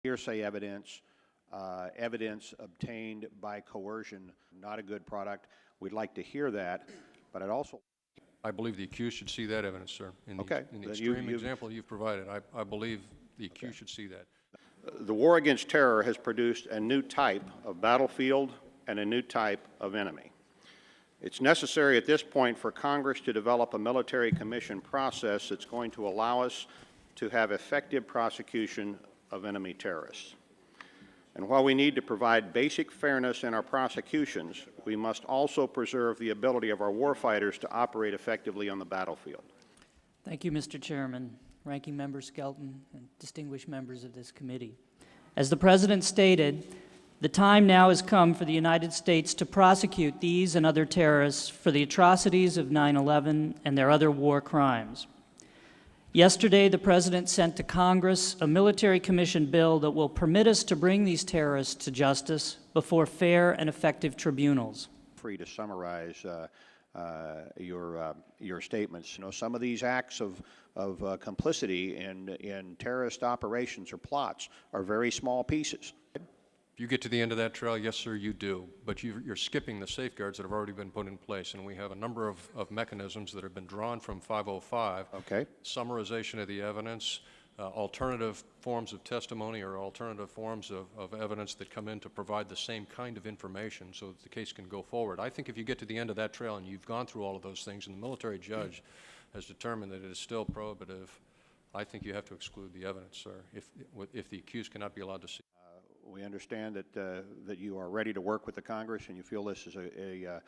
hearsay evidence, evidence obtained by coercion, not a good product. We'd like to hear that, but I'd also... I believe the accused should see that evidence, sir. In the, okay. in the extreme example you've provided, I believe the accused should see that. The war against terror has produced a new type of battlefield and a new type of enemy. It's necessary at this point for Congress to develop a military commission process that's going to allow us to have effective prosecution of enemy terrorists. And while we need to provide basic fairness in our prosecutions, we must also preserve the ability of our warfighters to operate effectively on the battlefield. Thank you, Mr. Chairman, Ranking Member Skelton, and distinguished members of this committee. As the President stated, the time now has come for the United States to prosecute these and other terrorists for the atrocities of 9/11 and their other war crimes. Yesterday, the President sent to Congress a military commission bill that will permit us to bring these terrorists to justice before fair and effective tribunals. Free to summarize your statements. You know, some of these acts of complicity in terrorist operations or plots are very small pieces. If you get to the end of that trail, yes, sir, you do. But you're skipping the safeguards that have already been put in place, and we have a number of mechanisms that have been drawn from 505. Okay. Summarization of the evidence, alternative forms of testimony or alternative forms of evidence that come in to provide the same kind of information so that the case can go forward. I think if you get to the end of that trail and you've gone through all of those things and the military judge has determined that it is still prohibitive, I think you have to exclude the evidence, sir, if the accused cannot be allowed to see. We understand that you are ready to work with the Congress and you feel this is a